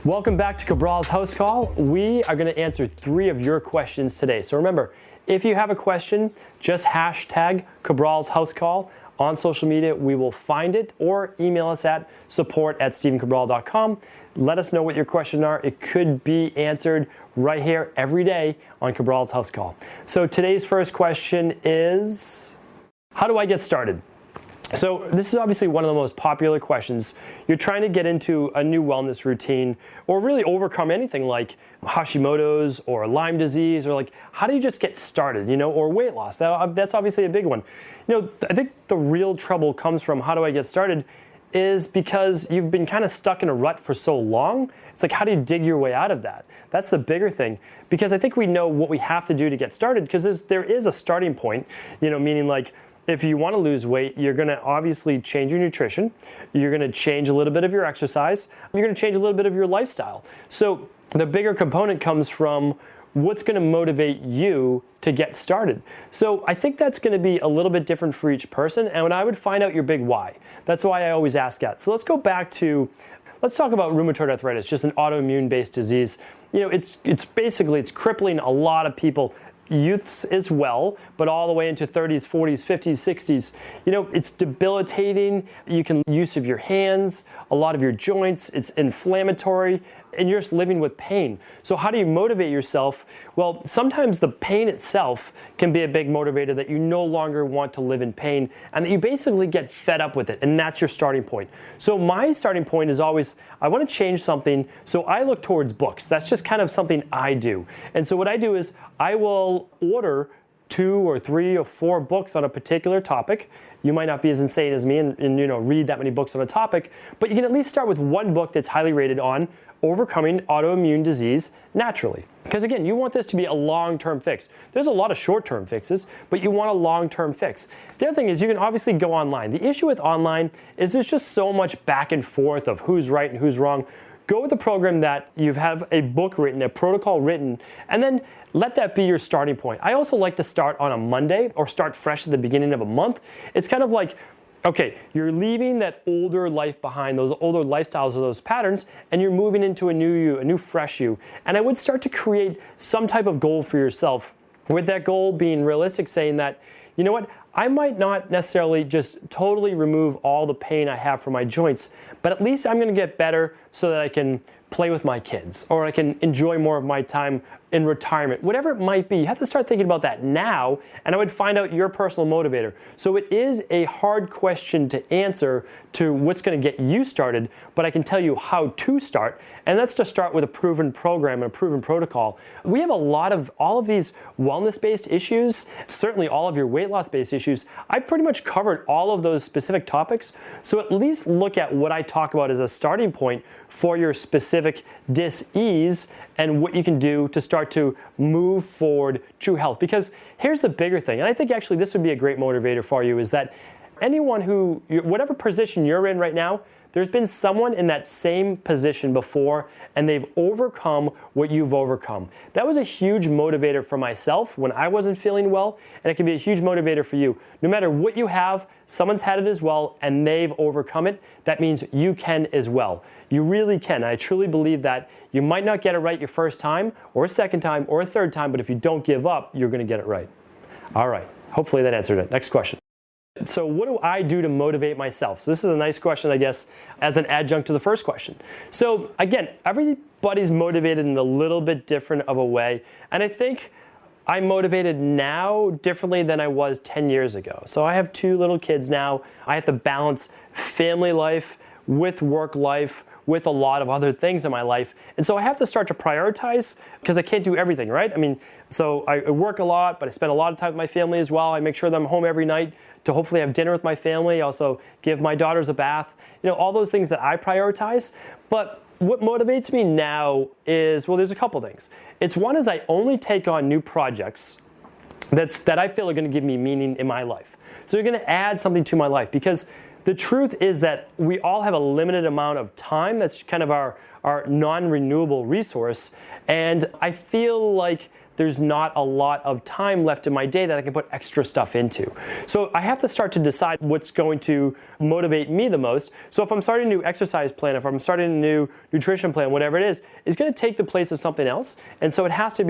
Welcome back to Cabral's House Call. We are going to answer 3 of your questions today. So remember, if you have a question, just hashtag Cabral's House Call on social media. We will find it, or email us at support@stephencabral.com. Let us know what your questions are. It could be answered right here every day on Cabral's House Call. So today's first question is, how do I get started? So this is obviously one of the most popular questions. You're trying to get into a new wellness routine, or really overcome anything like Hashimoto's or Lyme disease, or like, how do you just get started, or weight loss? That's obviously a big one. I think the real trouble comes from how do I get started is because you've been kind of stuck in a rut for so long. It's like, how do you dig your way out of that? That's the bigger thing, because I think we know what we have to do to get started, because there is a starting point, meaning like, if you want to lose weight, you're going to obviously change your nutrition. You're going to change a little bit of your exercise. You're going to change a little bit of your lifestyle. So the bigger component comes from what's going to motivate you to get started. So I think that's going to be a little bit different for each person. And I would find out your big why. That's why I always ask that. So let's go back to, let's talk about rheumatoid arthritis, just an autoimmune-based disease. It's basically crippling a lot of people. Youths as well, but all the way into 30s, 40s, 50s, 60s. It's debilitating. You can use of your hands, a lot of your joints. It's inflammatory, and you're just living with pain. So how do you motivate yourself? Well, sometimes the pain itself can be a big motivator, that you no longer want to live in pain, and that you basically get fed up with it, and that's your starting point. So my starting point is always, I want to change something, so I look towards books. That's just kind of something I do. And so what I do is I will order 2 or 3 or 4 books on a particular topic. You might not be as insane as me and read that many books on a topic, but you can at least start with one book that's highly rated on overcoming autoimmune disease naturally. Because again, you want this to be a long-term fix. There's a lot of short-term fixes, but you want a long-term fix. The other thing is you can obviously go online. The issue with online is there's just so much back and forth of who's right and who's wrong. Go with a program that you have a book written, a protocol written, and then let that be your starting point. I also like to start on a Monday or start fresh at the beginning of a month. It's kind of like, okay, you're leaving that older life behind, those older lifestyles or those patterns, and you're moving into a new you, a new fresh you. And I would start to create some type of goal for yourself, with that goal being realistic, saying that, you know what, I might not necessarily just totally remove all the pain I have from my joints, but at least I'm going to get better so that I can play with my kids, or I can enjoy more of my time in retirement, whatever it might be. You have to start thinking about that now, and I would find out your personal motivator. So it is a hard question to answer to what's going to get you started, but I can tell you how to start, and that's to start with a proven program and a proven protocol. We have all of these wellness-based issues, certainly all of your weight loss-based issues. I pretty much covered all of those specific topics, so at least look at what I talk about as a starting point for your specific dis-ease and what you can do to start to move forward true health. Because here's the bigger thing, and I think actually this would be a great motivator for you, is that anyone who, whatever position you're in right now, there's been someone in that same position before, and they've overcome what you've overcome. That was a huge motivator for myself when I wasn't feeling well, and it can be a huge motivator for you. No matter what you have, someone's had it as well, and they've overcome it. That means you can as well. You really can. I truly believe that. You might not get it right your first time, or a second time, or a third time, but if you don't give up, you're going to get it right. All right. Hopefully that answered it. Next question. So what do I do to motivate myself? So this is a nice question, I guess, as an adjunct to the first question. So again, everybody's motivated in a little bit different of a way. And I think I'm motivated now differently than I was 10 years ago. So I have 2 little kids now. I have to balance family life with work life, with a lot of other things in my life. And so I have to start to prioritize, because I can't do everything, right? I mean, so I work a lot, but I spend a lot of time with my family as well. I make sure that I'm home every night to hopefully have dinner with my family, also give my daughters a bath, all those things that I prioritize. But what motivates me now is, well, there's a couple things. It's one is I only take on new projects that I feel are going to give me meaning in my life. So you're going to add something to my life, because the truth is that we all have a limited amount of time. That's kind of our non-renewable resource. And I feel like there's not a lot of time left in my day that I can put extra stuff into. So I have to start to decide what's going to motivate me the most. So if I'm starting a new exercise plan, if I'm starting a new nutrition plan, whatever it is, it's going to take the place of something else. And so there has to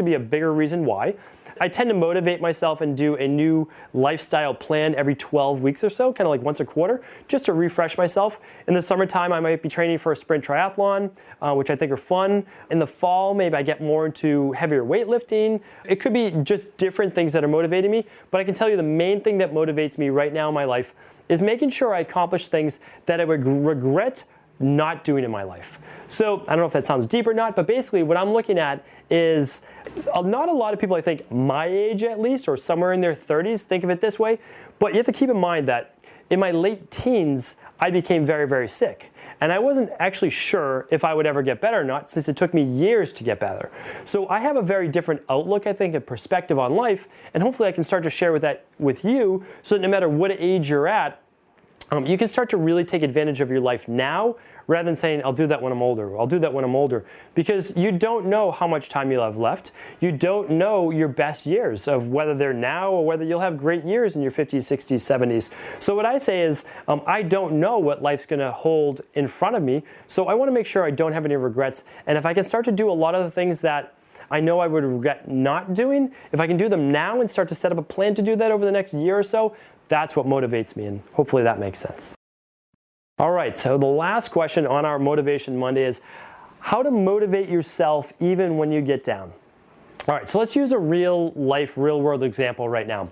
be a bigger reason why. I tend to motivate myself and do a new lifestyle plan every 12 weeks or so, kind of like once a quarter, just to refresh myself. In the summertime, I might be training for a sprint triathlon, which I think are fun. In the fall, maybe I get more into heavier weightlifting. It could be just different things that are motivating me, but I can tell you the main thing that motivates me right now in my life is making sure I accomplish things that I would regret not doing in my life. So I don't know if that sounds deep or not, but basically what I'm looking at is not a lot of people, I think my age at least, or somewhere in their 30s, think of it this way, but you have to keep in mind that in my late teens, I became very, very sick. And I wasn't actually sure if I would ever get better or not, since it took me years to get better. So I have a very different outlook, I think, and perspective on life, and hopefully I can start to share that with you, so that no matter what age you're at, you can start to really take advantage of your life now, rather than saying, I'll do that when I'm older, or I'll do that when I'm older, because you don't know how much time you'll have left. You don't know your best years of whether they're now or whether you'll have great years in your 50s, 60s, 70s. So what I say is, I don't know what life's gonna hold in front of me, so I wanna make sure I don't have any regrets. And if I can start to do a lot of the things that I know I would regret not doing, if I can do them now and start to set up a plan to do that over the next year or so, that's what motivates me, and hopefully that makes sense. All right, so the last question on our Motivation Monday is how to motivate yourself even when you get down. All right, so let's use a real life, real world example right now.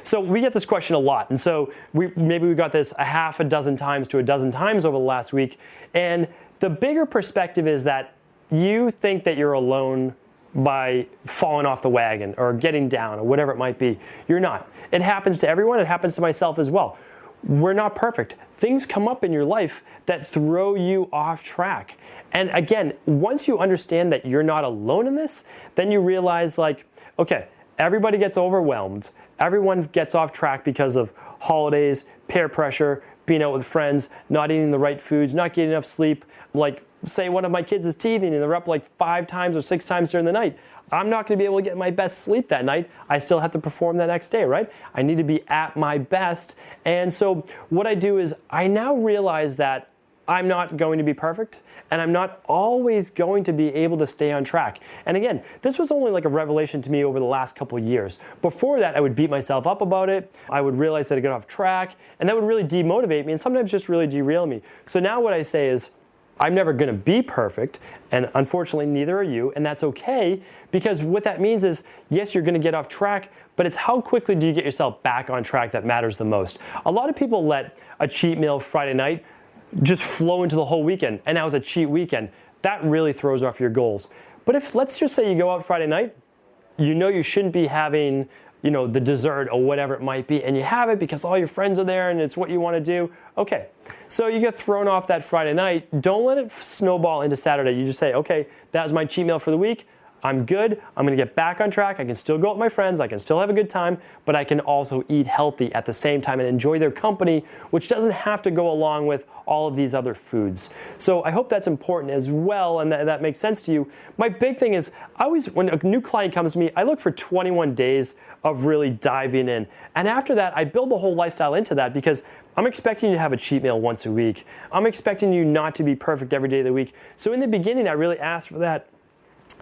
So we get this question a lot, and so maybe we got this a half a dozen times to a dozen times over the last week, and the bigger perspective is that you think that you're alone by falling off the wagon or getting down or whatever it might be. You're not. It happens to everyone. It happens to myself as well. We're not perfect. Things come up in your life that throw you off track. And again, once you understand that you're not alone in this, then you realize like, okay, everybody gets overwhelmed. Everyone gets off track because of holidays, peer pressure, being out with friends, not eating the right foods, not getting enough sleep. Like, say one of my kids is teething and they're up like 5 times or 6 times during the night. I'm not going to be able to get my best sleep that night. I still have to perform the next day, right? I need to be at my best. And so what I do is I now realize that I'm not going to be perfect, and I'm not always going to be able to stay on track. And again, this was only like a revelation to me over the last couple of years. Before that, I would beat myself up about it. I would realize that I got off track, and that would really demotivate me and sometimes just really derail me. So now what I say is, I'm never going to be perfect, and unfortunately neither are you, and that's okay, because what that means is, yes, you're going to get off track, but it's how quickly do you get yourself back on track that matters the most. A lot of people let a cheat meal Friday night just flow into the whole weekend, and now it's a cheat weekend. That really throws off your goals. But if, let's just say you go out Friday night, you know you shouldn't be having, you know, the dessert or whatever it might be, and you have it because all your friends are there and it's what you want to do. Okay, so you get thrown off that Friday night. Don't let it snowball into Saturday. You just say, okay, that was my cheat meal for the week. I'm good. I'm going to get back on track. I can still go out with my friends. I can still have a good time, but I can also eat healthy at the same time and enjoy their company, which doesn't have to go along with all of these other foods. So I hope that's important as well, and that makes sense to you. My big thing is, when a new client comes to me, I look for 21 days of really diving in. And after that, I build the whole lifestyle into that, because I'm expecting you to have a cheat meal once a week. I'm expecting you not to be perfect every day of the week. So in the beginning, I really asked for that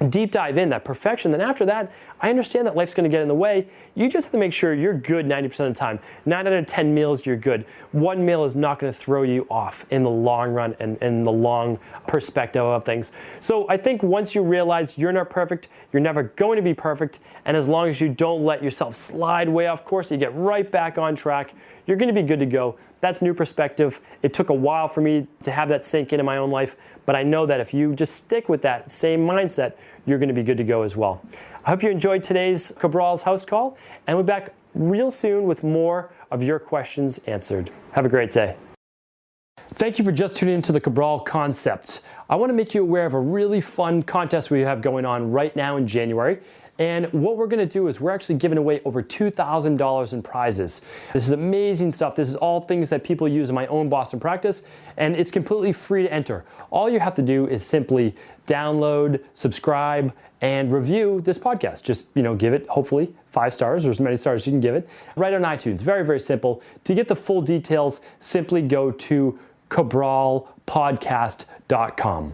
deep dive in, that perfection. Then after that, I understand that life's going to get in the way. You just have to make sure you're good 90% of the time. 9 out of 10 meals, you're good. One meal is not going to throw you off in the long run and in the long perspective of things. So I think once you realize you're not perfect, you're never going to be perfect, and as long as you don't let yourself slide way off course, you get right back on track, you're going to be good to go. That's new perspective. It took a while for me to have that sink in my own life, but I know that if you just stick with that same mindset, you're going to be good to go as well. I hope you enjoyed today's Cabral's House Call, and we'll be back real soon with more of your questions answered. Have a great day. Thank you for just tuning into the Cabral Concepts. I want to make you aware of a really fun contest we have going on right now in January. And what we're gonna do is we're actually giving away over $2,000 in prizes. This is amazing stuff. This is all things that people use in my own Boston practice, and it's completely free to enter. All you have to do is simply download, subscribe, and review this podcast. Just, give it, hopefully, 5 stars or as many stars as you can give it. Right on iTunes. Very, very simple. To get the full details, simply go to cabralpodcast.com.